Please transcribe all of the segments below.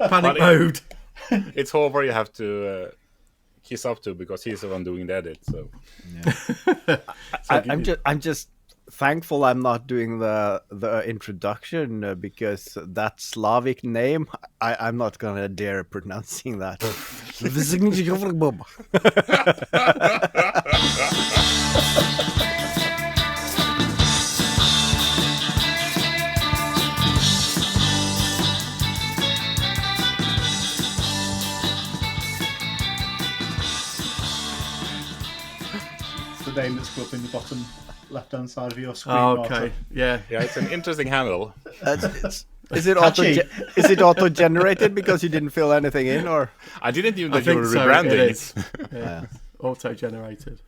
Panic mode. It's Haavard you have to kiss up to because he's the one doing the edit. So I'm just thankful I'm not doing the introduction because that Slavic name I'm not gonna dare pronouncing that. The name that's up in the bottom left-hand side of your screen. Oh, okay, Martin. yeah. it's an interesting handle. Is it auto-generated because you didn't fill anything in, or? I didn't even know I you think were so, rebranding it it. is. Yeah. Auto-generated.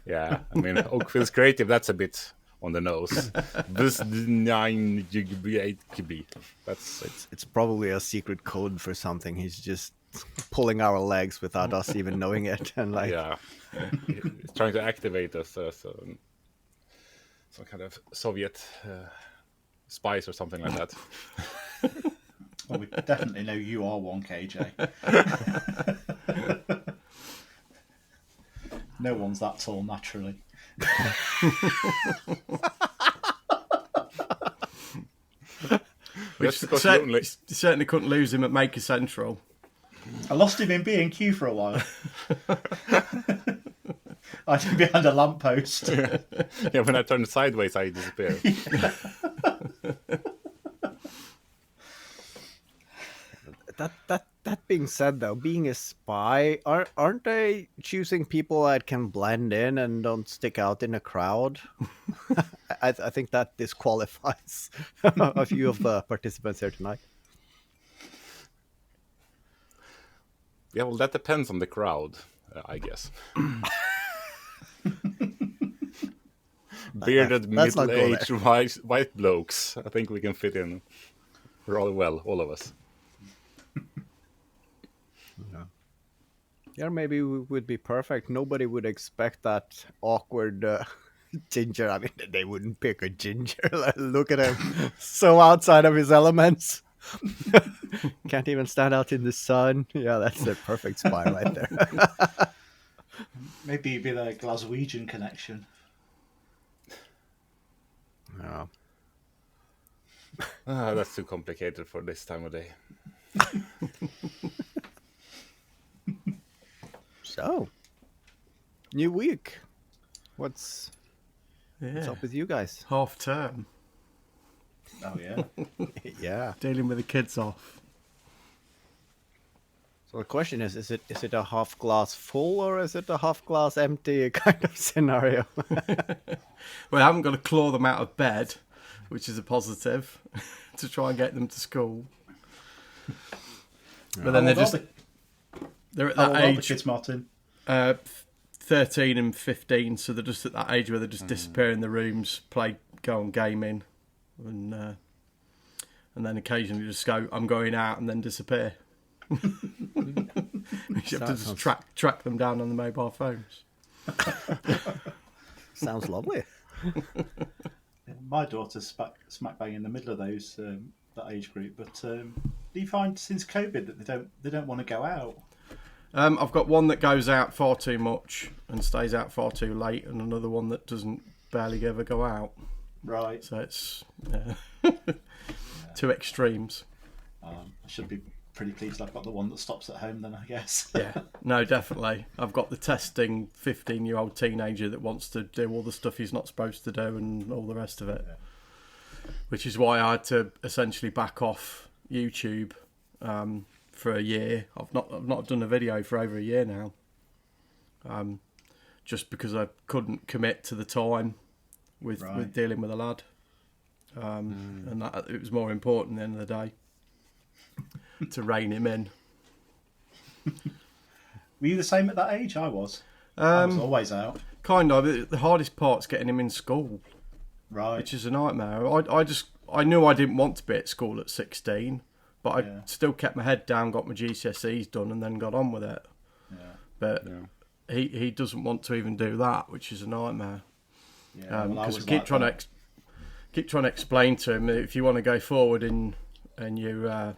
Yeah, I mean, Oakfields Creative, that's a bit on the nose. This 9 GB, 8 GB. It's probably a secret code for something. He's just pulling our legs without us even knowing it, and like, yeah, he's trying to activate us as some kind of Soviet spice or something like that. Well, we definitely know you are one, KJ. No one's that tall naturally. Just because you only... certainly couldn't lose him at Maker Central. I lost him in B&Q for a while. I hid behind a lamppost. Yeah, when I turned sideways, I disappeared. That being said, though, being a spy, aren't they choosing people that can blend in and don't stick out in a crowd? I think that disqualifies a few of the participants here tonight. Yeah, well, that depends on the crowd, I guess. Bearded, middle-aged, white blokes. I think we can fit in rather well, all of us. Yeah, maybe we would be perfect. Nobody would expect that awkward ginger. I mean, they wouldn't pick a ginger. Look at him, so outside of his elements. Can't even stand out in the sun. Yeah, that's the perfect spy right there. Maybe it'd be the Glaswegian connection. Yeah. That's too complicated for this time of day. So, new week. What's up with you guys? Half term. Oh, yeah. Yeah. Dealing with the kids off. So the question is it a half glass full or is it a half glass empty kind of scenario? Well, I haven't got to claw them out of bed, which is a positive, to try and get them to school. But then they're at that age. The kids, Martin? 13 and 15, so they're just at that age where they just disappear in the rooms, go on gaming, and then occasionally just go, I'm going out, and then disappear. You have to just track them down on the mobile phones. Sounds lovely. My daughter's smack bang in the middle of those that age group. But do you find since COVID that they don't want to go out? I've got one that goes out far too much and stays out far too late, and another one that doesn't barely ever go out. Right. So it's two extremes. I should be pretty pleased I've got the one that stops at home then, I guess. Yeah, no, definitely. I've got the testing 15-year-old teenager that wants to do all the stuff he's not supposed to do and all the rest of it. Yeah. Which is why I had to essentially back off YouTube for a year. I've not done a video for over a year now. Just because I couldn't commit to the time with dealing with a lad. And that, it was more important at the end of the day to rein him in. Were you the same at that age? I was. I was always out. Kind of. The hardest part's getting him in school. Right. Which is a nightmare. I knew I didn't want to be at school at 16, but I still kept my head down, got my GCSEs done, and then got on with it. Yeah. But he doesn't want to even do that, which is a nightmare. Yeah. Because we keep trying to explain to him that if you want to go forward in in your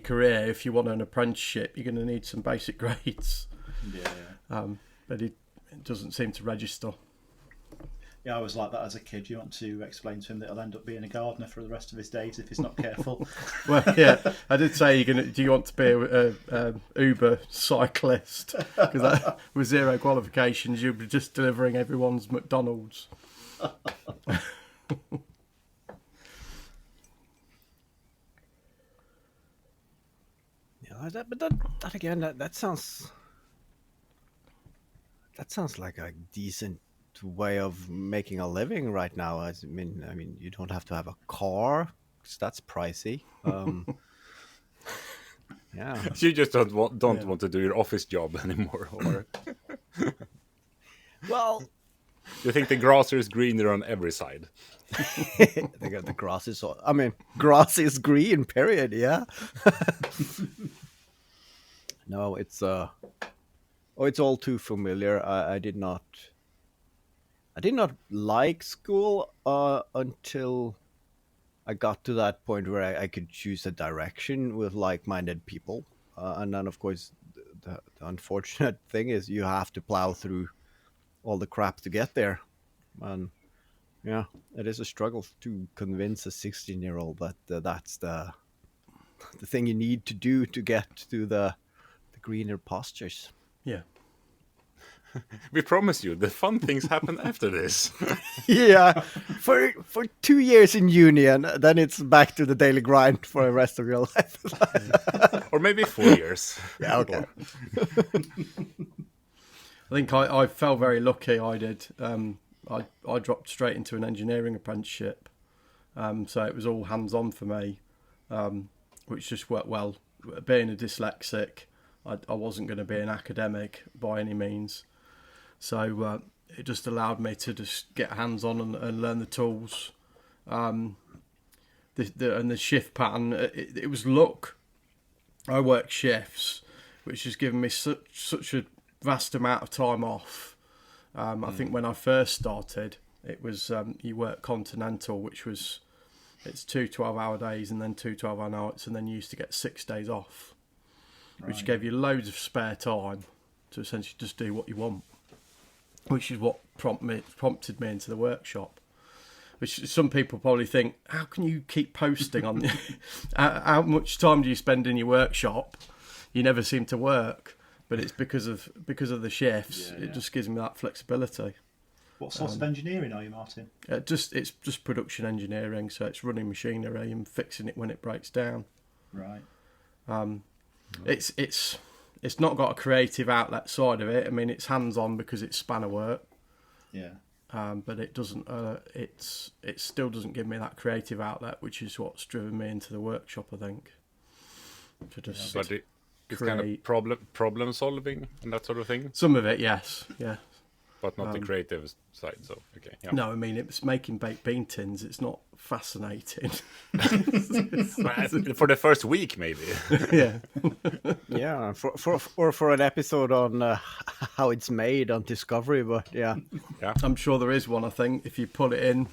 career, if you want an apprenticeship, you're going to need some basic grades. Yeah. But it doesn't seem to register. Yeah, I was like that as a kid. You want to explain to him that he'll end up being a gardener for the rest of his days if he's not careful. Well, yeah, I did say do you want to be a Uber cyclist? Because with 0 qualifications, you'll be just delivering everyone's McDonald's. Yeah, but that again, that sounds like a decent way of making a living right now. I mean, you don't have to have a car, 'cause that's pricey. Yeah. You just don't want to do your office job anymore, or Well, you think the grass is greener on every side? they got the grass is. Grass is green. Period. Yeah. No, it's it's all too familiar. I did not like school until I got to that point where I could choose a direction with like-minded people, and then of course the unfortunate thing is you have to plow through all the crap to get there, and yeah, it is a struggle to convince a 16-year-old that that's the thing you need to do to get to the greener pastures. Yeah. We promise you, the fun things happen after this. Yeah, for 2 years in uni, and then it's back to the daily grind for the rest of your life. Or maybe 4 years. Yeah, okay. I think I felt very lucky. I did. I dropped straight into an engineering apprenticeship, so it was all hands-on for me, which just worked well. Being a dyslexic, I wasn't going to be an academic by any means, so it just allowed me to just get hands-on and learn the tools. And the shift pattern, it was luck. I worked shifts, which has given me such a vast amount of time off. I think when I first started, it was you work continental, which was it's 2 12-hour days and then 2 12-hour nights, and then you used to get 6 days off, which gave you loads of spare time to essentially just do what you want, which is what prompted me into the workshop. Which some people probably think, how can you keep posting on? How much time do you spend in your workshop? You never seem to work. But it's because of the shifts. Yeah. It just gives me that flexibility. What sort of engineering are you, Martin? It's just production engineering, so it's running machinery and fixing it when it breaks down. Right. It's not got a creative outlet side of it. I mean, it's hands on because it's spanner work. Yeah. But it doesn't. It still doesn't give me that creative outlet, which is what's driven me into the workshop, I think. To just it's kind of problem solving and that sort of thing. Some of it, yes, yeah. But not the creative side. So okay. Yeah. No, I mean it's making baked bean tins. It's not fascinating. For the first week, maybe. Yeah. Yeah, for an episode on how it's made on Discovery, but yeah. Yeah. I'm sure there is one. I think if you put it in,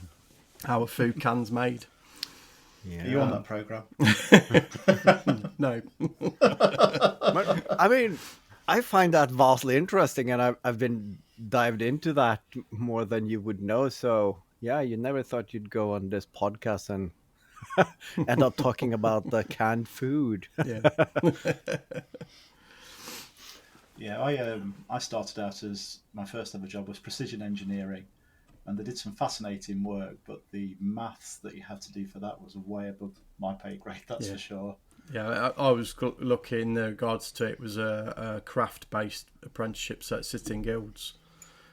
how a food can's made. Yeah. Are you on that program? No. But, I mean, I find that vastly interesting, and I've been dived into that more than you would know. So yeah, you never thought you'd go on this podcast and end up talking about the canned food. Yeah. Yeah, I started out as my first ever job was precision engineering, and they did some fascinating work, but the maths that you had to do for that was way above my pay grade, that's for sure. Yeah, I was lucky in regards to it was a craft-based apprenticeship, so it sits in guilds,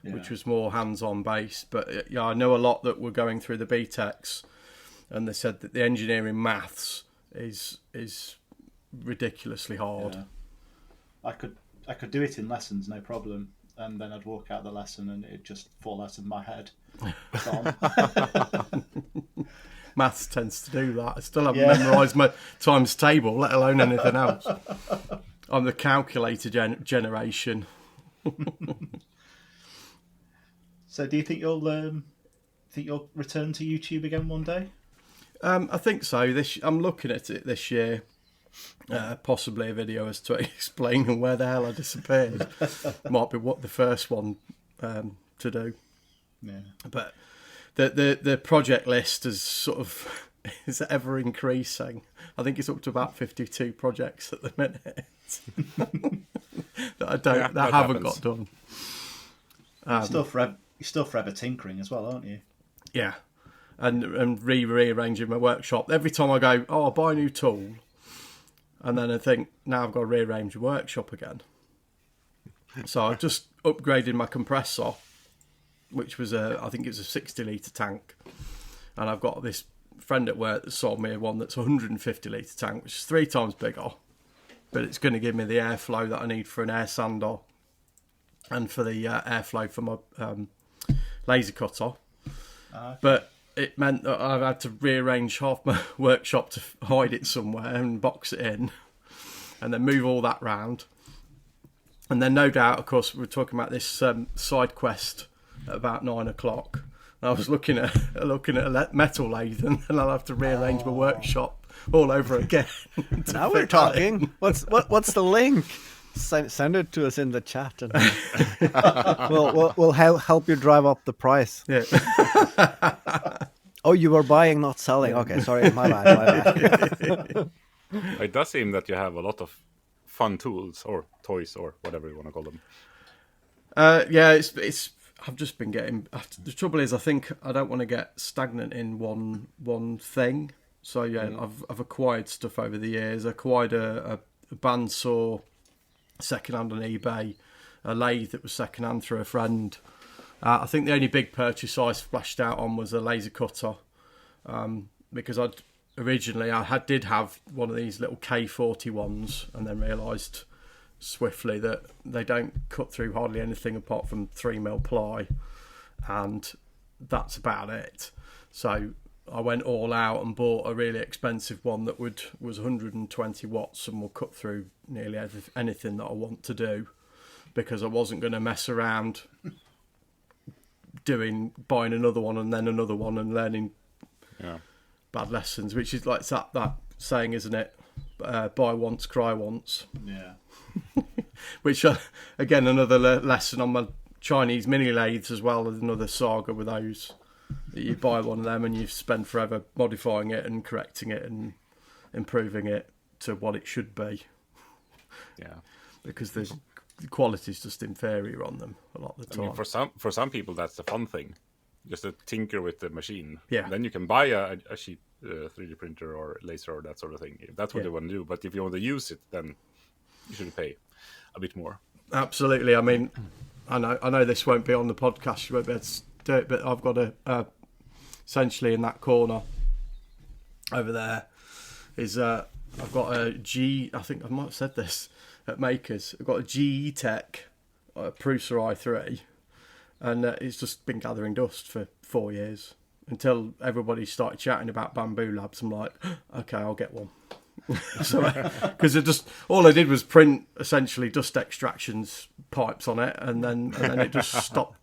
which was more hands-on based. But yeah, I know a lot that were going through the BTECs, and they said that the engineering maths is ridiculously hard. Yeah. I could do it in lessons, no problem, and then I'd walk out the lesson and it'd just fall out of my head. Maths tends to do that. I still haven't memorised my times table, let alone anything else. I'm the calculator generation. So, do you think you'll return to YouTube again one day? I think so. I'm looking at it this year. Possibly a video as to explaining where the hell I disappeared. Might be what the first one to do. Yeah. But the project list is ever increasing. I think it's up to about 52 projects at the minute that I haven't got done. You're still forever tinkering as well, aren't you? Yeah, and rearranging my workshop. Every time I go, I'll buy a new tool, and then I think, now I've got to rearrange the workshop again. So I've just upgraded my compressor, which was I think it was a 60 litre tank, and I've got this friend at work that sold me one that's a 150 litre tank, which is 3 times bigger, but it's going to give me the airflow that I need for an air sander and for the airflow for my laser cutter. But it meant that I've had to rearrange half my workshop to hide it somewhere and box it in, and then move all that round. And then, no doubt, of course, we're talking about this side quest at about 9 o'clock. I was looking at a metal lathe, and then I'll have to rearrange my workshop all over again. Now we're talking. What's the link? Send it to us in the chat, and we'll help you drive up the price. Yeah. Oh, you were buying, not selling. Okay, sorry, my bad. It does seem that you have a lot of fun tools or toys or whatever you want to call them. Yeah, it's. I've just been getting. The trouble is, I think I don't want to get stagnant in one thing. So yeah, I've acquired stuff over the years. I acquired a bandsaw secondhand on eBay, a lathe that was secondhand through a friend. I think the only big purchase I splashed out on was a laser cutter, because I did have one of these little K40 ones, and then realised swiftly that they don't cut through hardly anything apart from 3mm ply, and that's about it. So I went all out and bought a really expensive one that was 120 watts and will cut through nearly anything that I want to do, because I wasn't going to mess around buying another one and then another one and learning bad lessons, which is like that saying, isn't it? Buy once, cry once. Yeah. Which again, another lesson on my Chinese mini lathes as well, as another saga with those. You buy one of them and you spend forever modifying it and correcting it and improving it to what it should be. Yeah, because the quality is just inferior on them a lot of the time. I mean, for some people that's the fun thing, just to tinker with the machine. Yeah. Then you can buy a cheap 3D printer or laser or that sort of thing. If that's what you want to do. But if you want to use it, then you should pay a bit more. Absolutely. I mean, I know this won't be on the podcast. You won't be able to do it, but I've got essentially in that corner over there is I've got a G. I think I might have said this at Makers. I've got a GE Tech Prusa i3, and it's just been gathering dust for 4 years until everybody started chatting about Bamboo Labs. I'm like, okay, I'll get one. So, because all I did was print essentially dust extractions pipes on it, and then it just stopped.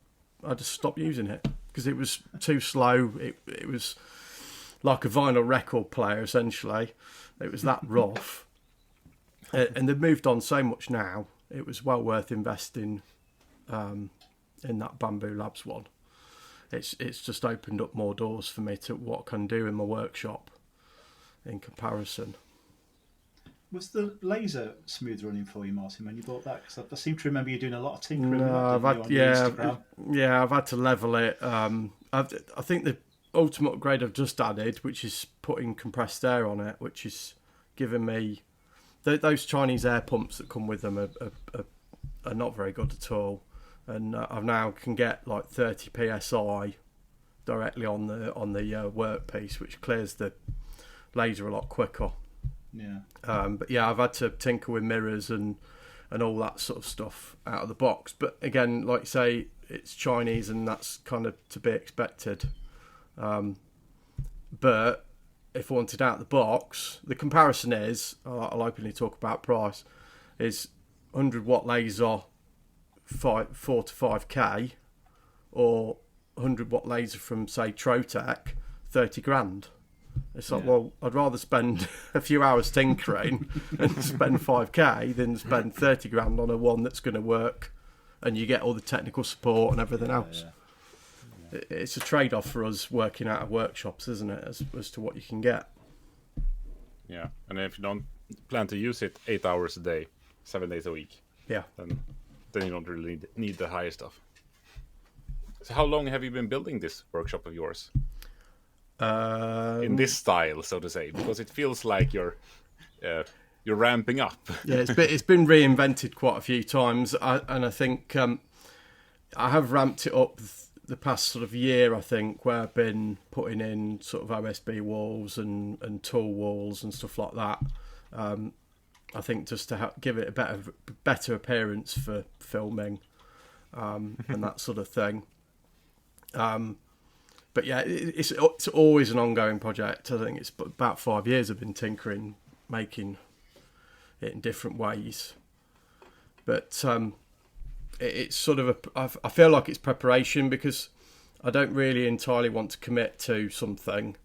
I just stopped using it because it was too slow. It was like a vinyl record player essentially. It was that rough, and they've moved on so much now. It was well worth investing in that Bamboo Labs one. It's just opened up more doors for me to what I can do in my workshop in comparison. Was the laser smooth running for you, Martin, when you bought that? Because I seem to remember you doing a lot of tinkering with that. I've had to level it. I think the ultimate upgrade I've just added, which is putting compressed air on it, which is giving me those Chinese air pumps that come with them are not very good at all. And I now can get like 30 psi directly on the workpiece, which clears the laser a lot quicker. Yeah. But yeah, I've had to tinker with mirrors and all that sort of stuff out of the box. But again, like you say, it's Chinese and that's kind of to be expected. But if I wanted out of the box, the comparison is, I'll openly talk about price, is 100 watt laser 4 to 5k, or 100 watt laser from say Trotec, 30 grand. It's like, well, I'd rather spend a few hours tinkering and spend 5k than spend 30 grand on a one that's going to work, and you get all the technical support and everything else. It's a trade-off for us working out of workshops, isn't it, as to what you can get. Yeah, and if you don't plan to use it 8 hours a day, 7 days a week, then you don't really need the higher stuff. So how long have you been building this workshop of yours? In this style, so to say, because it feels like you're ramping up. Yeah, it's been reinvented quite a few times, and I think I have ramped it up the past sort of year. I think where I've been putting in sort of OSB walls and tool walls and stuff like that. I think just to give it a better appearance for filming and that sort of thing. But yeah, it's always an ongoing project. I think it's about 5 years I've been tinkering, making it in different ways. But it's sort of I feel like it's preparation, because I don't really entirely want to commit to something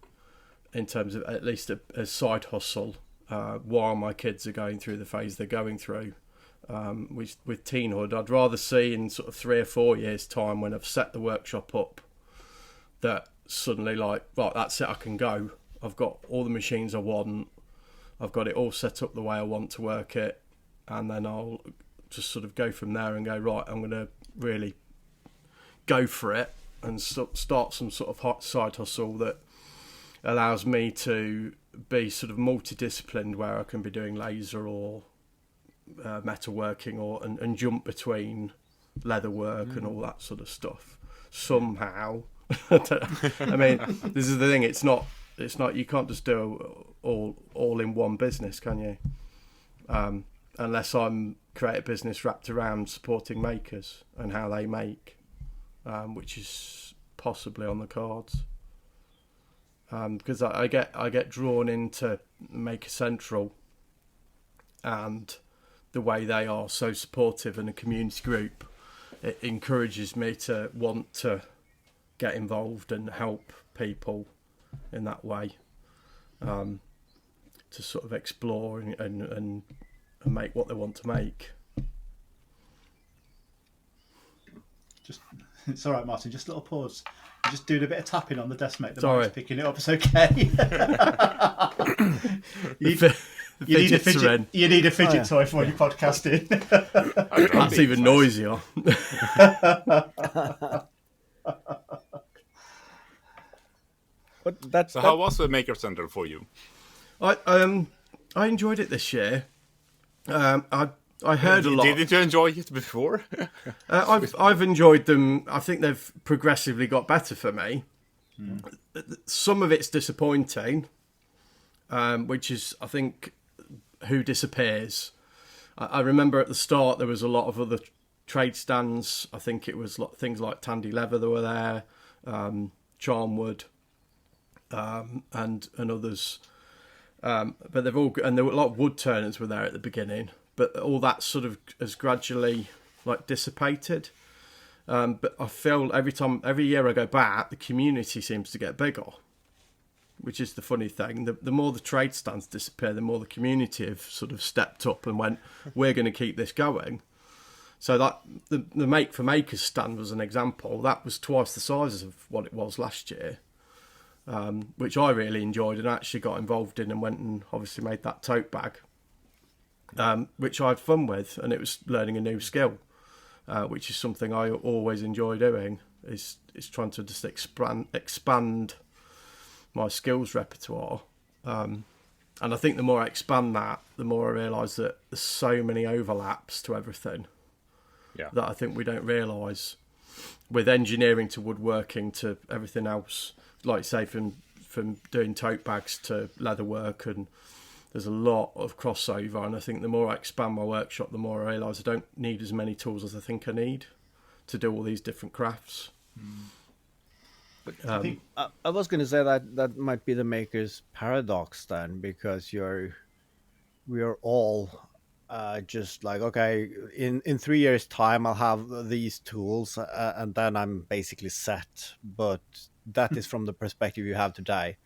in terms of at least a side hustle while my kids are going through the phase they're going through. With teenhood, I'd rather see in sort of 3 or 4 years' time, when I've set the workshop up, that suddenly like, right, that's it, I can go. I've got all the machines I want. I've got it all set up the way I want to work it. And then I'll just sort of go from there and go, right, I'm going to really go for it and start some sort of side hustle that allows me to be sort of multidisciplined, where I can be doing laser or metalworking and jump between leather work and all that sort of stuff somehow. I mean, this is the thing. It's not. You can't just do all in one business, can you? Unless I'm create a business wrapped around supporting makers and how they make, which is possibly on the cards. Because I get drawn into Maker Central, and the way they are so supportive in a community group, it encourages me to want to get involved and help people in that way, to sort of explore and make what they want to make. It's all right, Martin. Just a little pause. You're just doing a bit of tapping on the desk, mate. The Sorry. mic's picking it up. It's okay. You need a fidget toy for your podcasting. That's even noisier. So how was the Maker Center for you? I enjoyed it this year. I heard a lot. Didn't you enjoy it before? I've enjoyed them. I think they've progressively got better for me. Some of it's disappointing, which is, I think, who disappears. I remember at the start there was a lot of other trade stands. I think it was things like Tandy Leather that were there, Charmwood, and others. But there were a lot of wood turners were there at the beginning. But all that sort of has gradually dissipated. But I feel every year I go back, the community seems to get bigger, which is the funny thing. The more the trade stands disappear, the more the community have sort of stepped up and went, we're going to keep this going. So that the Make for Makers stand was an example. That was twice the size of what it was last year, which I really enjoyed and actually got involved in, and went and obviously made that tote bag. Which I had fun with, and it was learning a new skill, which is something I always enjoy doing. Is trying to just expand my skills repertoire, and I think the more I expand that, the more I realise that there's so many overlaps to everything that I think we don't realise. With engineering to woodworking to everything else, like say from doing tote bags to leather work, and there's a lot of crossover, and I think the more I expand my workshop, the more I realise I don't need as many tools as I think I need to do all these different crafts. I was going to say that might be the maker's paradox then, because we are all just like, okay, in 3 years' time I'll have these tools, and then I'm basically set. But that is from the perspective you have today.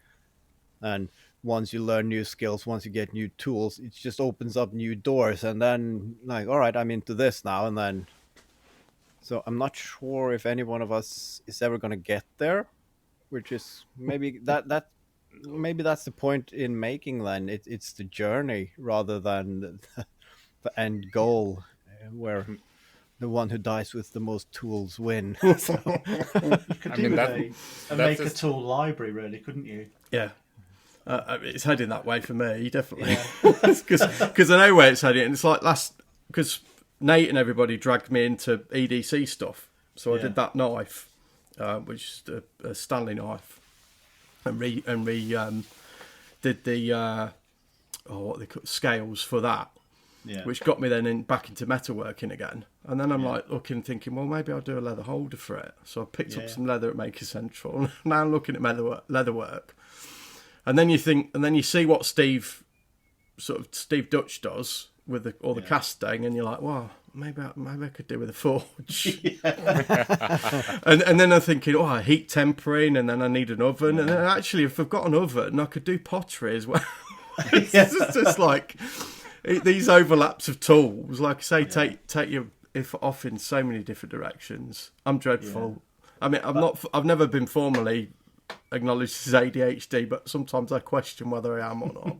And once you learn new skills, once you get new tools, it just opens up new doors. And then, like, all right, I'm into this now. And then, so I'm not sure if any one of us is ever going to get there, which is maybe maybe that's the point in making. Then it's the journey rather than the end goal, where the one who dies with the most tools win. You could do make a tool library, really, couldn't you? Yeah. It's heading that way for me, definitely. Because I know where it's heading. And it's like because Nate and everybody dragged me into EDC stuff. So I did that knife, which is a Stanley knife. And did the, what they call scales for that. Yeah. Which got me then back into metalworking again. And then I'm like looking, thinking, well, maybe I'll do a leather holder for it. So I picked up some leather at Maker Central. Now I'm looking at leatherwork. And then you think, and then you see what Steve Dutch does with all the casting, and you're like, well, maybe I could do with a forge. and then I'm thinking, oh, heat tempering, and then I need an oven. And then actually, if I've got an oven, I could do pottery as well. It's just like these overlaps of tools, like I say, take you off in so many different directions. I'm dreadful. I mean, I've never been formally acknowledged as ADHD, but sometimes I question whether I am or not.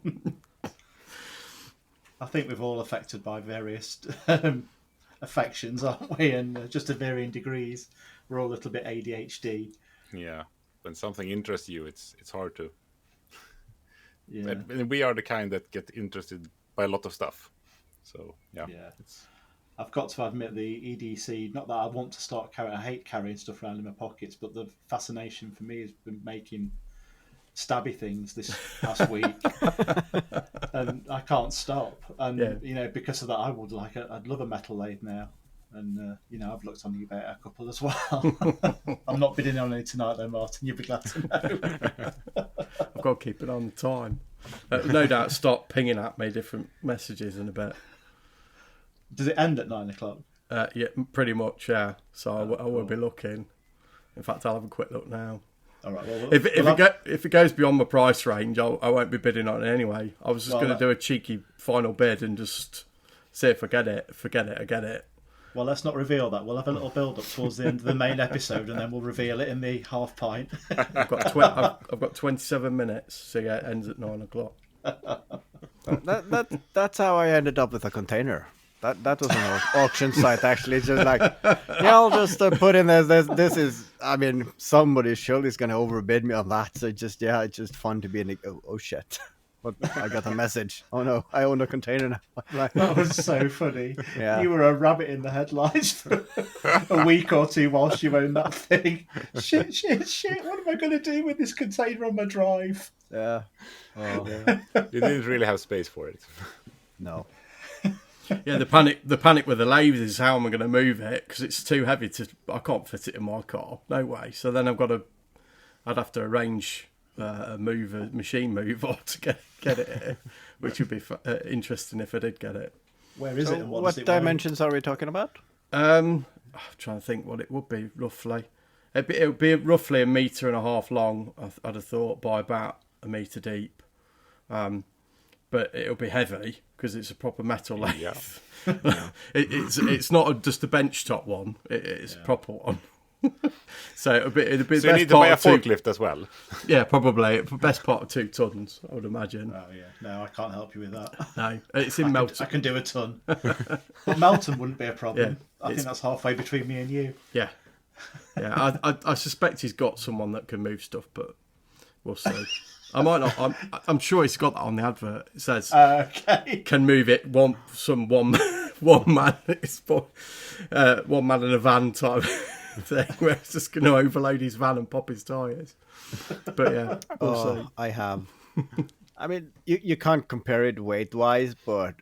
I think we've all affected by various affections, aren't we? And just to varying degrees, we're all a little bit ADHD. Yeah, when something interests you, it's hard to. Yeah, and we are the kind that get interested by a lot of stuff. So yeah. I've got to admit, the EDC, not that I want to start carrying, I hate carrying stuff around in my pockets, but the fascination for me has been making stabby things this past week. And I can't stop. And, because of that, I'd love a metal lathe now. And, I've looked on eBay at a couple as well. I'm not bidding on any tonight though, Martin, you'll be glad to know. I've got to keep it on the time. No doubt start pinging at me different messages in a bit. Does it end at 9 o'clock? Yeah, pretty much, yeah. So I will be looking. In fact, I'll have a quick look now. All right. Well, if it goes beyond my price range, I won't be bidding on it anyway. I was just going to do a cheeky final bid and just see if I get it. Forget it, I get it. Well, let's not reveal that. We'll have a little build-up towards the end of the main episode, and then we'll reveal it in the half pint. I've got 27 minutes, so yeah, it ends at 9 o'clock. That's how I ended up with a container. That was an auction site, actually. It's just like, I'll just put in this is, I mean, somebody surely is going to overbid me on that. So it's just fun to be in the, oh shit. But I got a message. Oh no, I own a container now. That was so funny. Yeah. You were a rabbit in the headlights for a week or two whilst you owned that thing. Shit. What am I going to do with this container on my drive? Yeah. Oh. Yeah. You didn't really have space for it. No. Yeah, the panic with the lathe is how am I going to move it, because it's too heavy I can't fit it in my car, no way. So then I'd have to arrange a machine mover to get it here, which would be interesting if I did get it. Where is it? And what dimensions are we talking about? I'm trying to think what it would be roughly. It would be roughly 1.5 meters long. I'd have thought, by about 1 meter deep. But it'll be heavy because it's a proper metal lathe. Yeah. It's not just a bench top one. It's a proper one. So it'll be. So you need to buy a forklift as well. Yeah, probably. Best part of 2 tons, I would imagine. Oh yeah. No, I can't help you with that. No, it's in Melton. I can do a ton. But Melton wouldn't be a problem. Yeah, I think that's halfway between me and you. Yeah. Yeah. I suspect he's got someone that can move stuff, but we'll see. I might not. I'm sure he's got that on the advert. It says can move it one man. It's one man in a van type thing where it's just going to overload his van and pop his tyres. But yeah, we'll see. I have. I mean, you can't compare it weight wise, but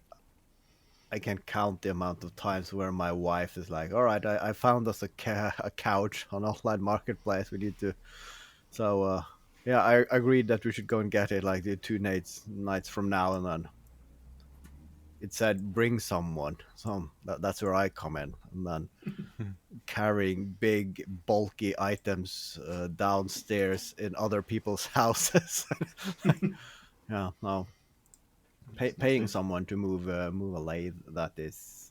I can count the amount of times where my wife is like, "All right, I found us a couch on Offline Marketplace. We need to." So. Yeah, I agreed that we should go and get it like the 2 nights from now, and then it said bring someone. So that's where I come in, and then carrying big, bulky items downstairs in other people's houses. Yeah, no. Paying someone to move a lathe, that is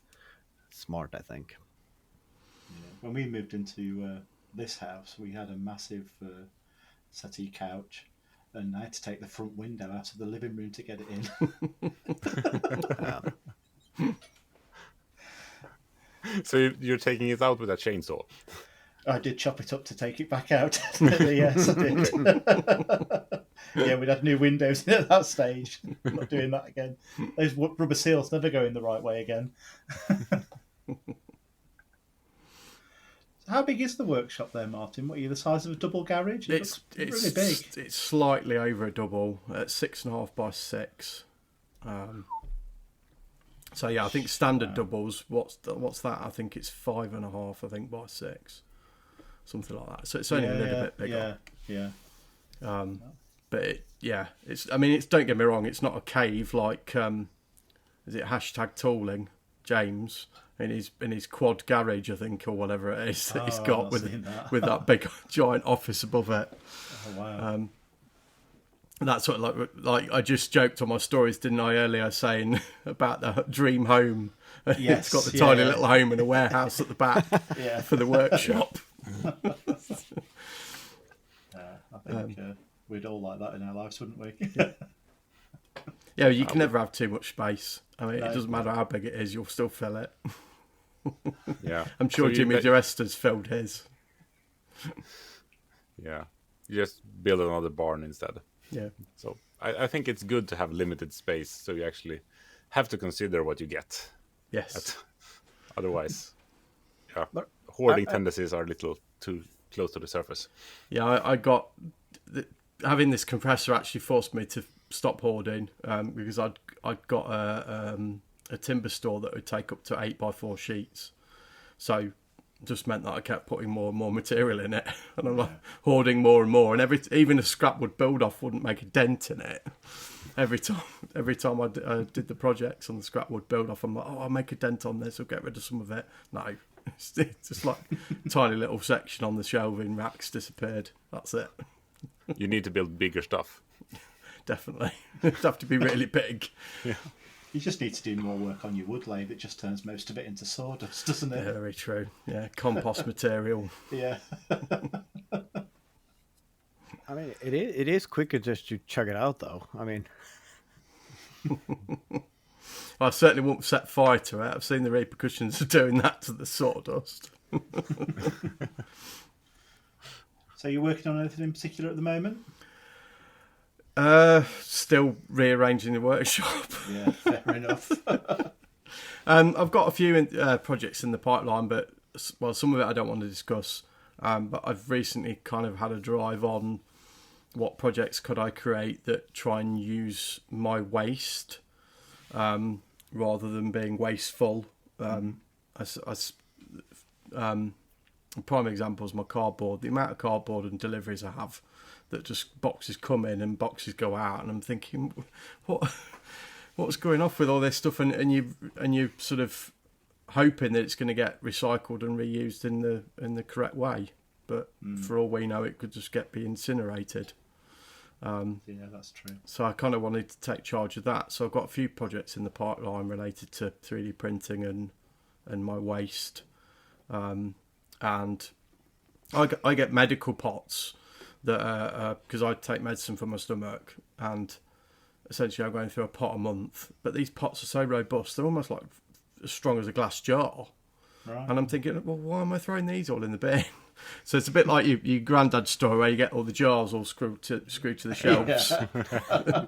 smart, I think. Yeah. When we moved into this house, we had a massive settee couch, and I had to take the front window out of the living room to get it in. So you're taking it out with a chainsaw? I did chop it up to take it back out. Yes, I did. Yeah, we'd had new windows at that stage. I'm not doing that again. Those rubber seals never go in the right way again. How big is the workshop there, Martin? What are you, the size of a double garage? It's really big. It's slightly over a double at 6.5 by 6. So yeah, I think standard doubles. What's that? I think it's 5.5. I think by 6, something like that. So it's only a little bit bigger. Yeah. But it's. I mean, it's. Don't get me wrong. It's not a cave like. Is it #tooling James in his quad garage, I think, or whatever it is that he's got with that big giant office above it. Oh wow. That's sort of like I just joked on my stories, didn't I, earlier, saying about the dream home. Yes, it's got the tiny little home and a warehouse at the back for the workshop. I think we'd all like that in our lives, wouldn't we? Yeah, you can never have too much space. I mean, it doesn't matter how big it is, you'll still fill it. Yeah, I'm sure Jimmy DiResta's filled his. Yeah, you just build another barn instead. Yeah. So I think it's good to have limited space, so you actually have to consider what you get. Yes. Otherwise, hoarding tendencies are a little too close to the surface. Yeah, I got having this compressor actually forced me to stop hoarding because I'd got a timber store that would take up to 8x4 sheets, so just meant that I kept putting more and more material in it, and I'm like hoarding more and more, and even a scrap wood build off wouldn't make a dent in it. Every time I did the projects on the scrap wood build off, I'm like, I'll make a dent on this, I'll get rid of some of it. No, it's just like a tiny little section on the shelving racks disappeared. That's it. You need to build bigger stuff. Definitely. It'd have to be really big. Yeah. You just need to do more work on your wood lathe. It just turns most of it into sawdust, doesn't it? Yeah, very true. Yeah, compost material. Yeah. I mean, it is quicker just to chug it out, though. I mean, I certainly won't set fire to it. I've seen the repercussions of doing that to the sawdust. So you're working on anything in particular at the moment? Still rearranging the workshop. Yeah, fair enough. I've got a few projects in the pipeline, but some of it I don't want to discuss. But I've recently kind of had a drive on what projects could I create that try and use my waste rather than being wasteful. A prime example is my cardboard. The amount of cardboard and deliveries I have that just boxes come in and boxes go out, and I'm thinking, what's going off with all this stuff? And you sort of hoping that it's going to get recycled and reused in the correct way, but for all we know, it could just be incinerated. Yeah, that's true. So I kind of wanted to take charge of that. So I've got a few projects in the pipeline related to 3D printing and my waste, and I get medical pots that because I take medicine for my stomach, and essentially I'm going through a pot a month. But these pots are so robust; they're almost like as strong as a glass jar. Right. And I'm thinking, well, why am I throwing these all in the bin? So it's a bit like your granddad's store where you get all the jars all screwed to the shelves,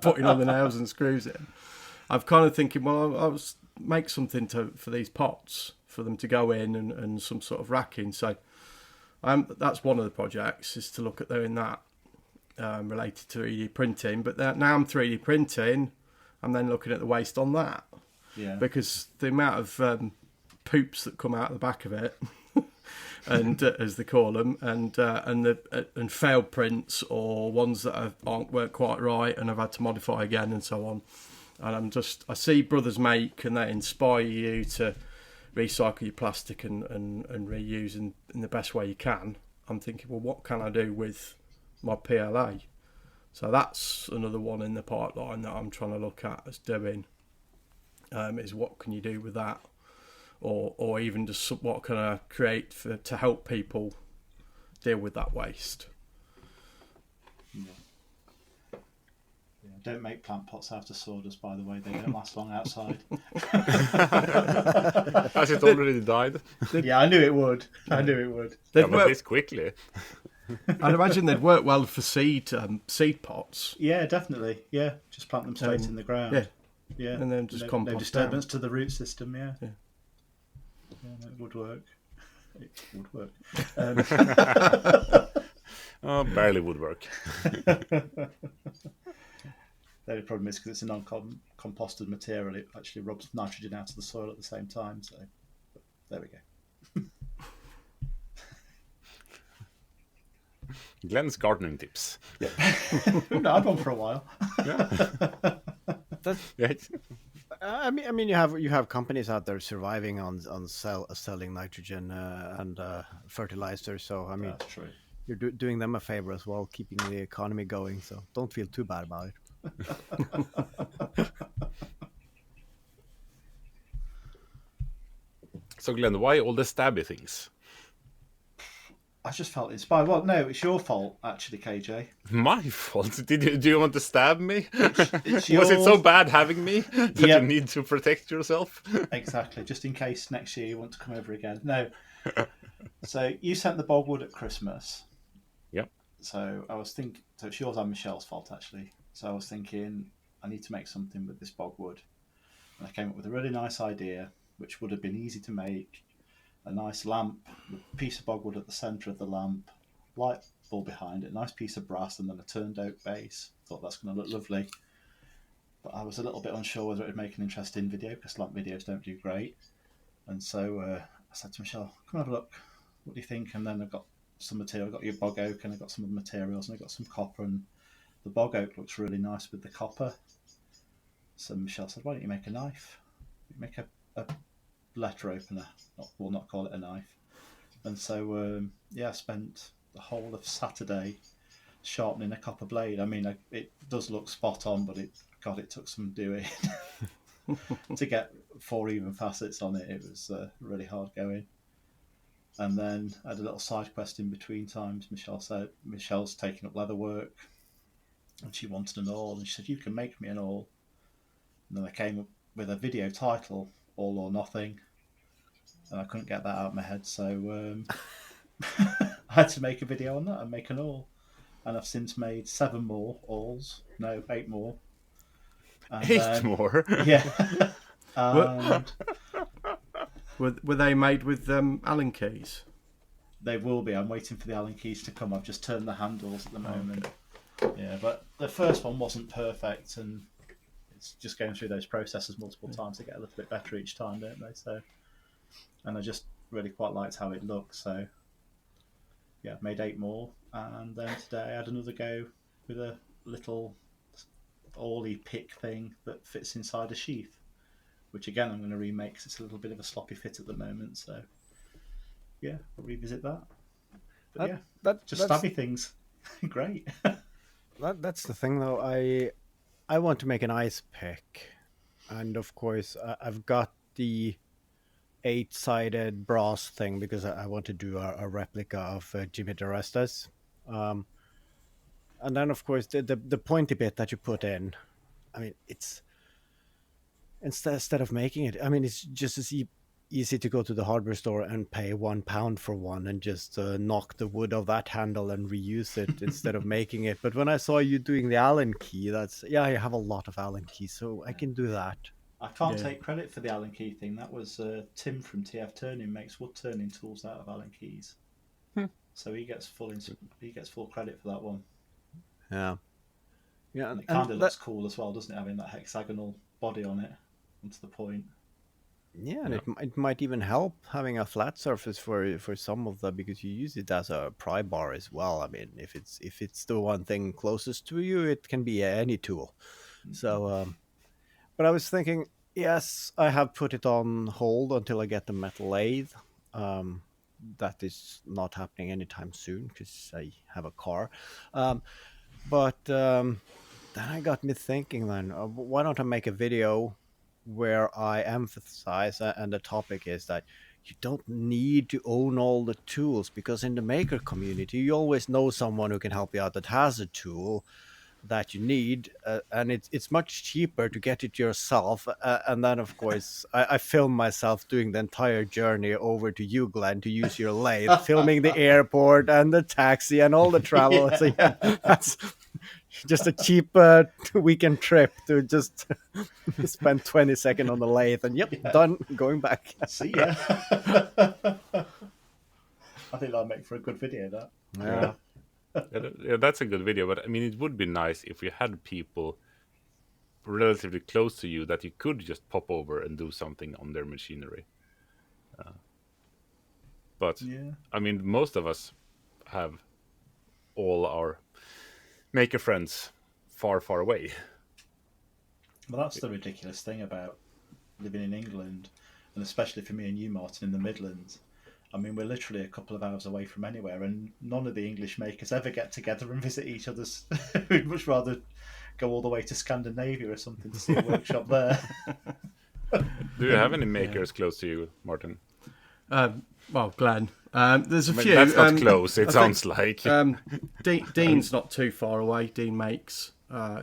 putting all the nails and screws in. I'm kind of thinking, well, I'll make something for these pots for them to go in and some sort of racking. So that's one of the projects, is to look at doing that related to 3D printing. But now I'm 3D printing, I'm then looking at the waste on that. Yeah. Because the amount of poops that come out the back of it, and as they call them, and failed prints or ones that weren't quite right, and I've had to modify again and so on. And I see brothers make, and they inspire you to recycle your plastic and reuse in the best way you can, I'm thinking, well, what can I do with my PLA? So that's another one in the pipeline that I'm trying to look at as doing, is what can you do with that? Or even just what can I create to help people deal with that waste? Yeah. Don't make plant pots out of sawdust, by the way. They don't last long outside. Has it already died? Yeah, I knew it would. Yeah, but this quickly. I'd imagine they'd work well for seed pots. Yeah, definitely. Yeah, just plant them straight in the ground. Yeah, and then just compost. No disturbance to the root system. Yeah, no, it would work. It would work. Barely would work. The only problem is because it's a non-composted material, it actually rubs nitrogen out of the soil at the same time. So there we go. Glenn's gardening tips. Yeah. No, I've gone for a while. Yeah. I mean, you have companies out there surviving on selling nitrogen and fertilizer. So I mean, that's true. You're doing them a favor as well, keeping the economy going. So don't feel too bad about it. So Glenn, why all the stabby things? I just felt inspired. Well, no, it's your fault, actually, KJ. My fault? Do you want to stab me? It's Was it so bad having me that you need to protect yourself? Exactly, just in case next year you want to come over again. No. So you sent the bogwood at Christmas. Yep. So I was thinking, so it's yours and Michelle's fault, actually. So I was thinking, I need to make something with this bogwood. And I came up with a really nice idea, which would have been easy to make. A nice lamp, with a piece of bogwood at the centre of the lamp, light bulb behind it, a nice piece of brass, and then a turned oak base. Thought that's going to look lovely. But I was a little bit unsure whether it would make an interesting video, because lamp videos don't do great. And so I said to Michelle, come and have a look. What do you think? And then I've got some material. I've got your bog oak, and I've got some of the materials, and I've got some copper. And the bog oak looks really nice with the copper. So Michelle said, why don't you make a knife? Make a letter opener. We'll not call it a knife. And so, I spent the whole of Saturday sharpening a copper blade. I mean, it does look spot on, but it took some doing to get 4 even facets on it. It was really hard going. And then I had a little side quest in between times. Michelle said, Michelle's taking up leather work, and she wanted an awl, and she said, you can make me an awl. And then I came up with a video title, All or Nothing, and I couldn't get that out of my head, so I had to make a video on that and make an awl. And I've since made 7 more awls. No, 8 more. And, 8 more? Yeah. And were they made with Allen keys? They will be. I'm waiting for the Allen keys to come. I've just turned the handles at the moment. Okay. Yeah, but the first one wasn't perfect, and it's just going through those processes multiple times to get a little bit better each time, don't they? So, and I just really quite liked how it looked. So, yeah, I've made 8 more, and then today I had another go with a little awly pick thing that fits inside a sheath, which again I'm going to remake because it's a little bit of a sloppy fit at the moment. So, yeah, I'll revisit that. But that's stabby things. Great. That's the thing, though. I want to make an ice pick, and of course I've got the 8-sided brass thing because I want to do a replica of Jimmy DiResta's. And then of course the pointy bit that you put in, I mean, it's instead of making it, I mean, it's just as easy to go to the hardware store and pay £1 for one and just knock the wood of that handle and reuse it instead of making it. But when I saw you doing the Allen key, I have a lot of Allen keys, so I can do that. I can't take credit for the Allen key thing. That was Tim from TF Turning makes wood turning tools out of Allen keys. So he gets full credit for that one. Yeah. And it kind of looks cool as well, doesn't it? Having that hexagonal body on it, onto the point. Yeah, and it might even help having a flat surface for some of them, because you use it as a pry bar as well. I mean, if it's the one thing closest to you, it can be any tool. Mm-hmm. So, but I was thinking, Yes, I have put it on hold until I get the metal lathe. That is not happening anytime soon because I have a car. But then I got me thinking. Then why don't I make a video where I emphasize, and the topic is that you don't need to own all the tools, because in the maker community you always know someone who can help you out that has a tool that you need, and it's much cheaper to get it yourself. And then, of course, I film myself doing the entire journey over to you, Glenn, to use your lathe, filming the airport and the taxi and all the travel. Yeah. So yeah, that's just a cheap weekend trip to just spend 20 seconds on the lathe and done, going back. See ya. I think that'll make for a good video, that. Yeah. Yeah, that's a good video. But I mean, it would be nice if you had people relatively close to you that you could just pop over and do something on their machinery. But Yeah. I mean, most of us have all our maker friends far, far away. Well, that's the ridiculous thing about living in England, and especially for me and you, Martin, in the Midlands. I mean, we're literally a couple of hours away from anywhere, and none of the English makers ever get together and visit each other's. We'd much rather go all the way to Scandinavia or something to see a workshop there. Do you have any makers close to you, Martin? Well, Glenn, there's a I mean, few. that's not close. It I sounds think, like. Dean's not too far away. Dean makes.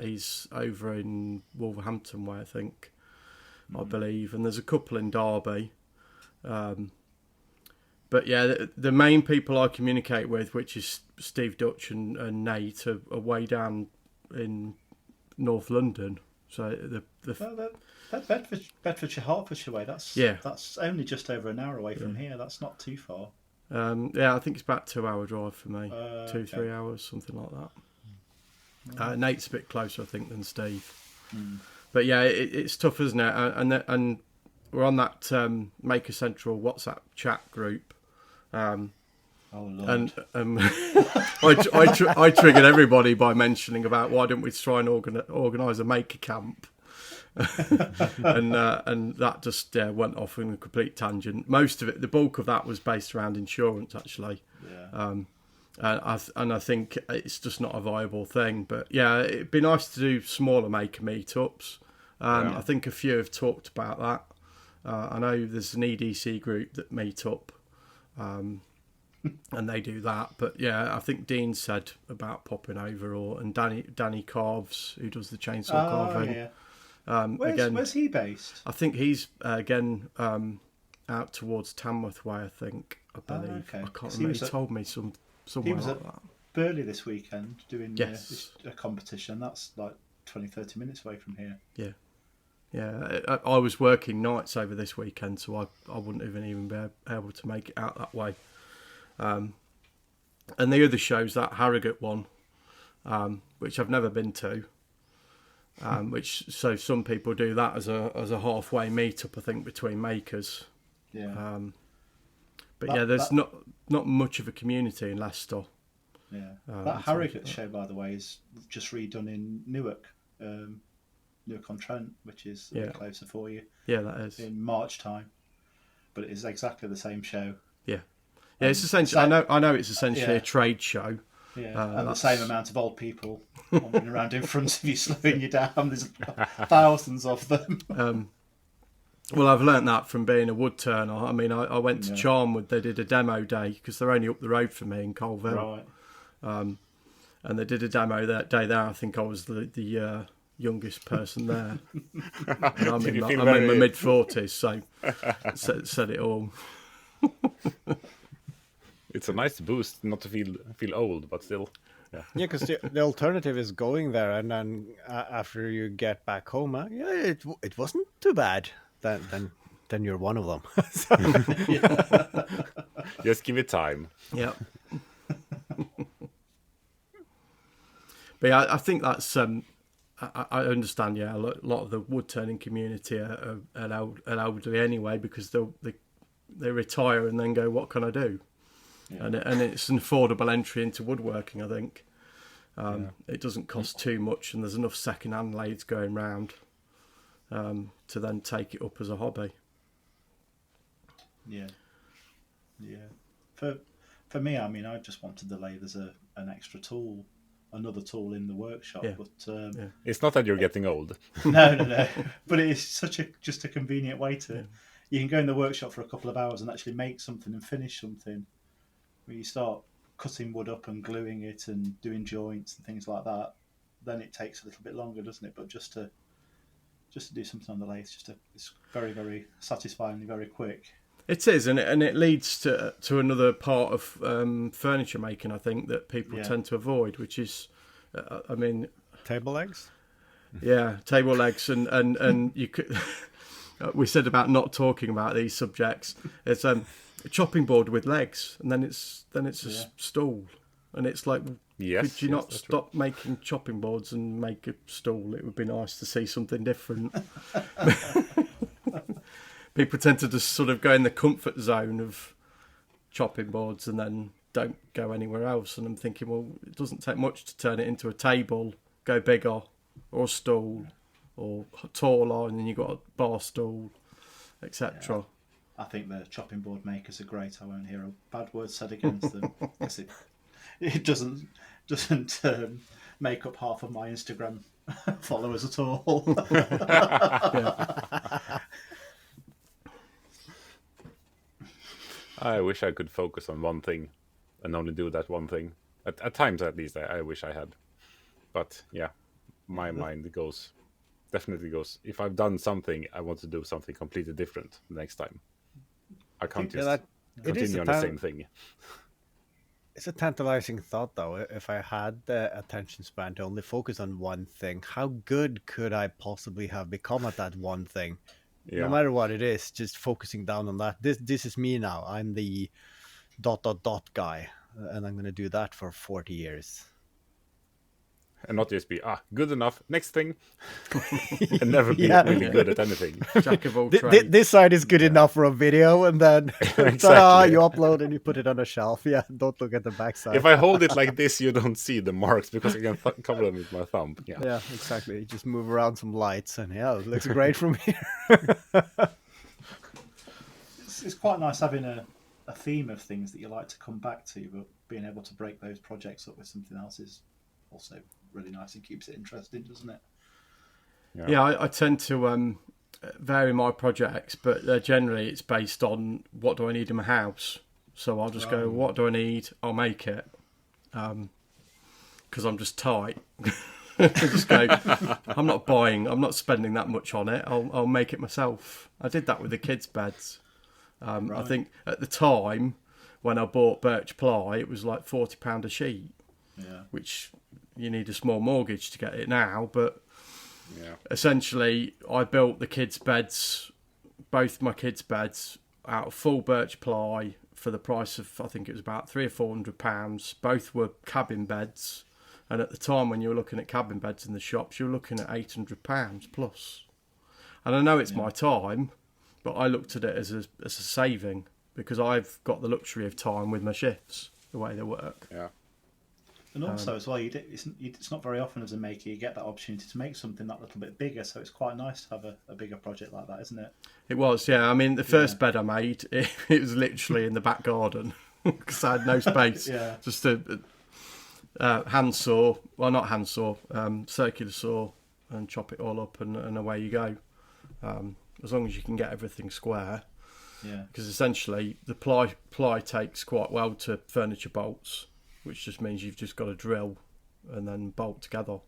He's over in Wolverhampton way, I think, I believe. And there's a couple in Derby. But yeah, the main people I communicate with, which is Steve Dutch and Nate, are way down in North London. So That's Bedfordshire, Hertfordshire way. That's only just over an hour away from here. That's not too far. Yeah, I think it's about 2 hour drive for me. 3 hours, something like that. Nate's a bit closer, I think, than Steve. But yeah, it's tough, isn't it? And we're on that Maker Central WhatsApp chat group. Oh, Lord. And I triggered everybody by mentioning about why don't we try and organise a maker camp. and that just went off in a complete tangent. Most of it, the bulk of that was based around insurance, actually. Yeah. And I think it's just not a viable thing. But yeah, it'd be nice to do smaller maker meetups. I think a few have talked about that. I know there's an EDC group that meet up, and they do that. But yeah, I think Dean said about popping over, and Danny Carves, who does the chainsaw carving. Yeah. Again, Where's he based? I think he's again out towards Tamworth way. I think, I believe. Okay. I can't remember. He told me somewhere like that. Burley this weekend doing Yes. a competition. That's like 20-30 minutes away from here. Yeah, I was working nights over this weekend, so I wouldn't even be able to make it out that way. And the other shows, that Harrogate one, which I've never been to, so some people do that as a halfway meetup, I think, between makers. Yeah. But there's not much of a community in Leicester. Yeah. That Harrogate show, by the way, is just redone in Newark. Newark-on-Trent, which is a bit closer for you. Yeah, that is. In March time. But it is exactly the same show. Yeah. Yeah, it's essentially, I know it's essentially a trade show. Yeah, and the same amount of old people wandering around in front of you, slowing you down. There's thousands of them. Well, I've learnt that from being a wood turner. I mean, I went to Charnwood. They did a demo day because they're only up the road from me in Colville. Right. And they did a demo that day there. I think I was the youngest person there. And I'm in my mid-40s, so said it all. It's a nice boost not to feel old, but still. Yeah, because the alternative is going there, and then after you get back home, it wasn't too bad. Then you're one of them. Just give it time. Yeah. But yeah, I think that's. I understand. Yeah, a lot of the wood turning community are elderly anyway, because they retire and then go, what can I do? Yeah. And it's an affordable entry into woodworking, I think. It doesn't cost too much, and there's enough second-hand lathes going round. to then take it up as a hobby. Yeah. For me, I mean, I just wanted the lathe as an extra tool, another tool in the workshop. Yeah. But it's not that you're getting old. No. But it is just a convenient way to. Yeah. You can go in the workshop for a couple of hours and actually make something and finish something. When you start cutting wood up and gluing it and doing joints and things like that, then it takes a little bit longer, doesn't it? But just to do something on the lathe, it's very, very satisfyingly very quick. It is, and it leads to another part of furniture making, I think, that people tend to avoid, which is, table legs. Yeah, table legs, and you could. We said about not talking about these subjects. It's a chopping board with legs, and then it's a stool, and it's like, could you not stop making chopping boards and make a stool? It would be nice to see something different. People tend to just sort of go in the comfort zone of chopping boards and then don't go anywhere else. And I'm thinking, well, it doesn't take much to turn it into a table, go bigger, or a stool, or taller, and then you've got a bar stool, etc. Yeah. I think the chopping board makers are great. I won't hear a bad word said against them. Because it doesn't make up half of my Instagram followers at all. I wish I could focus on one thing and only do that one thing. At times, at least, I wish I had. But yeah, my mind definitely goes. If I've done something, I want to do something completely different next time. I can't just continue on the same thing. It's a tantalizing thought, though. If I had the attention span to only focus on one thing, how good could I possibly have become at that one thing? Yeah. No matter what it is, just focusing down on that. This is me now. I'm the ... guy, and I'm going to do that for 40 years. And not just be, good enough, next thing. And never be really good at anything. Jack of all trades. This side is good enough for a video, and then you upload and you put it on a shelf. Yeah, don't look at the backside. If I hold it like this, you don't see the marks because I can cover them with my thumb. Yeah, exactly. You just move around some lights, and it looks great from here. It's quite nice having a theme of things that you like to come back to, but being able to break those projects up with something else is also really nice and keeps it interesting, doesn't it? Yeah, I tend to vary my projects, but generally it's based on what do I need in my house. So I'll just go, what do I need? I'll make it. Because I'm just tight. Just go, I'm not spending that much on it. I'll make it myself. I did that with the kids' beds. I think at the time when I bought birch ply, it was like £40 a sheet, which you need a small mortgage to get it now. But essentially, I built the kids' beds, both my kids' beds, out of full birch ply for the price of, I think it was about £300 or £400. Both were cabin beds. And at the time when you were looking at cabin beds in the shops, you were looking at £800 plus. And I know it's my time, but I looked at it as a saving because I've got the luxury of time with my shifts, the way they work. Yeah. And also as well, it's not very often as a maker you get that opportunity to make something that little bit bigger, so it's quite nice to have a bigger project like that, isn't it? It was, yeah. I mean, the first bed I made, it was literally in the back garden because I had no space. Just a hand saw, well, not hand saw, circular saw, and chop it all up and away you go. As long as you can get everything square. Yeah. Because essentially the ply takes quite well to furniture bolts, which just means you've just got to drill and then bolt together.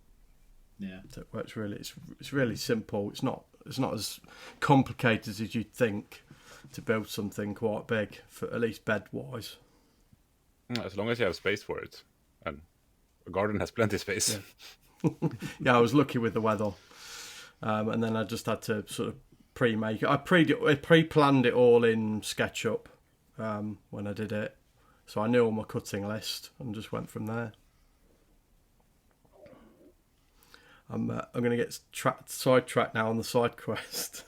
Yeah. So it works really. It's really simple. It's not as complicated as you'd think to build something quite big, for at least bed wise. As long as you have space for it, and a garden has plenty of space. Yeah, I was lucky with the weather, and then I just had to sort of pre-make it. I pre-planned it all in SketchUp when I did it, so I knew all my cutting list and just went from there. I'm going to get sidetracked now on the side quest.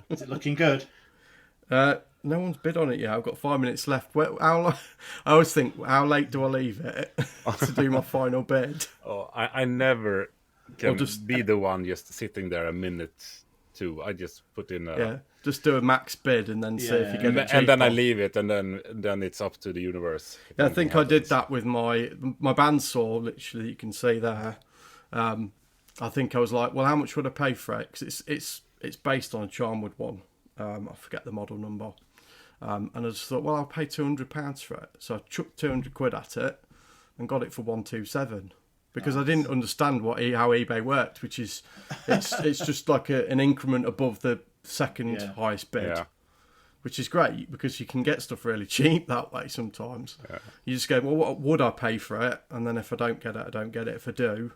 Is it looking good? No one's bid on it yet. I've got 5 minutes left. I always think, how late do I leave it to do my final bid? Oh, I never can just be the one just sitting there a minute too. I just put in just do a max bid and then see if you get it cheaper. And then I leave it, and then it's up to the universe. Yeah, I think I did that with my bandsaw. Literally, you can see there. I think I was like, well, how much would I pay for it? Because it's based on a Charnwood one. I forget the model number. And I just thought, well, I'll pay £200 for it. So I chucked £200 at it and got it for 127 because I didn't understand how eBay worked, which is it's just like an increment above the second highest bid, which is great because you can get stuff really cheap that way sometimes. Yeah. You just go, well, what would I pay for it? And then if I don't get it, I don't get it. If I do,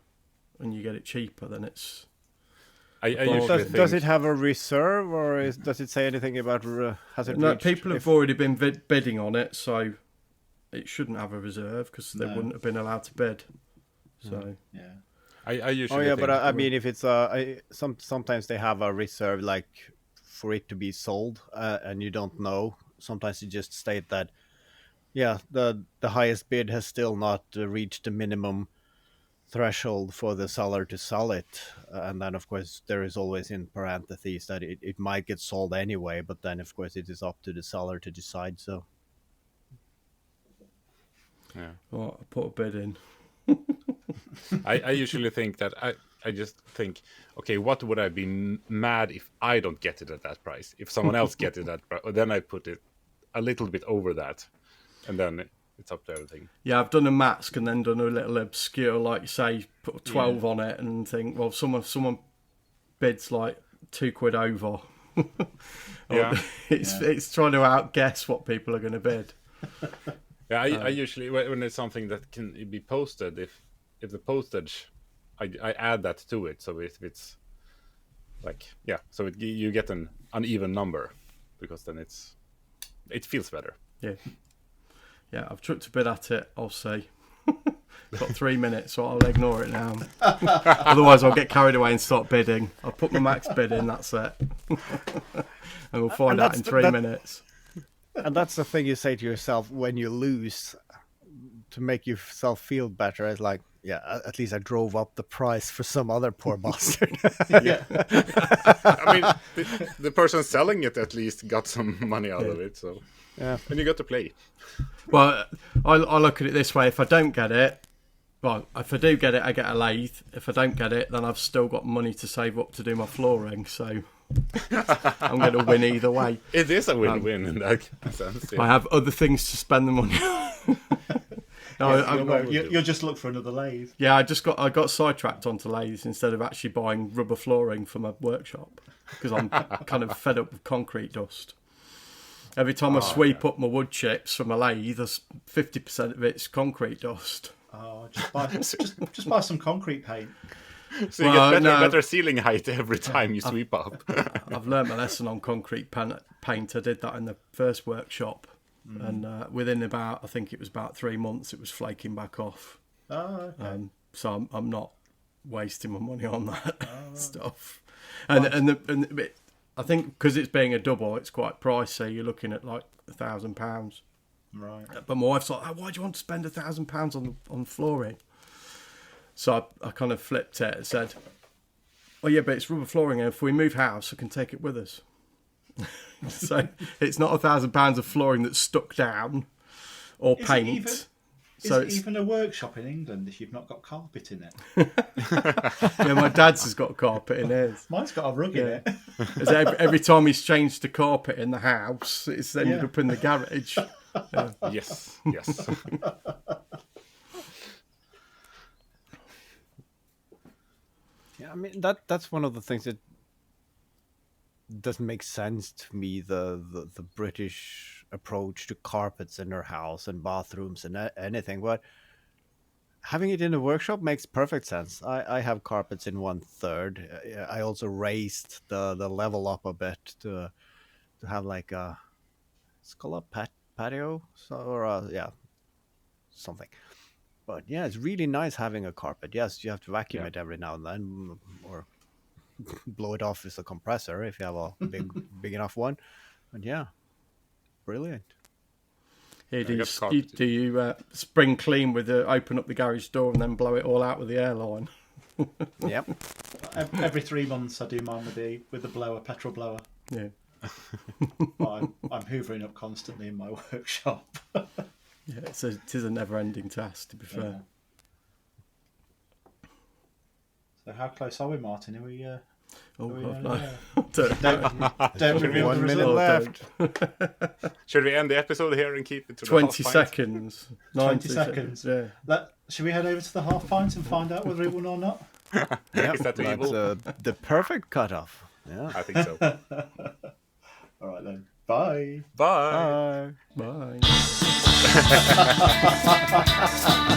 and you get it cheaper, then it's... Does it have a reserve, or does it say anything about has it? No, people have already been bidding on it, so it shouldn't have a reserve because they wouldn't have been allowed to bid. So I usually. But I mean, if it's sometimes they have a reserve like for it to be sold, and you don't know. Sometimes you just state that, the highest bid has still not reached the minimum threshold for the seller to sell it, and then of course there is always in parentheses that it might get sold anyway, but then of course it is up to the seller to decide. So well, I put a bid in. I usually think that I just think, okay, what would I be mad if I don't get it at that price? If someone else gets it at that price, then I put it a little bit over that, and then it's up to everything. Yeah, I've done a mask and then done a little obscure, like you say, put 12 on it and think, well, someone bids like £2 over. It's trying to outguess what people are going to bid. I usually, when it's something that can be posted, if the postage, I add that to it. So if it's like, so you get an uneven number, because then it feels better. Yeah, I've chucked a bit at it, I'll see. Got 3 minutes, so I'll ignore it now. Otherwise, I'll get carried away and start bidding. I'll put my max bid in, that's it. And we'll find out in 3 minutes. And that's the thing you say to yourself when you lose, to make yourself feel better. It's like, at least I drove up the price for some other poor bastard. I mean, the person selling it at least got some money out of it, so... Yeah, and you got to play. Well, I look at it this way: if I don't get it, if I do get it, I get a lathe. If I don't get it, then I've still got money to save up to do my flooring. So I'm going to win either way. It is a win-win in that sense. Yeah. I have other things to spend the money on. You'll just look for another lathe. Yeah, I got sidetracked onto lathes instead of actually buying rubber flooring for my workshop because I'm kind of fed up with concrete dust. Every time I sweep up my wood chips from a lathe, there's 50% of it's concrete dust. Oh, just buy some concrete paint. So you get better ceiling height every time you sweep up. I've learned my lesson on concrete paint. I did that in the first workshop, and within I think it was about 3 months, it was flaking back off. Oh, okay. So I'm not wasting my money on that stuff. And I think because it's being a double, it's quite pricey. You're looking at like £1,000. Right. But my wife's like, why do you want to spend £1,000 on flooring? So I kind of flipped it and said, oh yeah, but it's rubber flooring, and if we move house, I can take it with us. So it's not £1,000 of flooring that's stuck down or paint. Is it even a workshop in England if you've not got carpet in it? Yeah, my dad's has got carpet in his. Mine's got a rug in it. Every time he's changed the carpet in the house, it's ended up in the garage. Yeah. Yes. Yeah, I mean that's one of the things that doesn't make sense to me. The British approach to carpets in their house and bathrooms and anything, but having it in the workshop makes perfect sense. I have carpets in 1/3. I also raised the level up a bit to have like it's called a patio, something. But yeah, it's really nice having a carpet. Yes, you have to vacuum it every now and then, or blow it off with a compressor if you have a big enough one. But yeah, brilliant. Yeah, do you spring clean with open up the garage door and then blow it all out with the airline? Yep. Every 3 months I do mine with the blower, petrol blower. Yeah. But I'm hoovering up constantly in my workshop. Yeah, it is a never-ending task, to be fair. Yeah. So how close are we, Martin? Are we? Don't reveal 1 the minute result. left. Should we end the episode here and keep it to 20 the half pint? seconds. 20 seconds. Yeah. Should we head over to the half pint and find out whether it won or not? Yep, Is that the that's evil? the perfect cutoff. Yeah. I think so. All right then. Bye. Bye. Bye. Bye.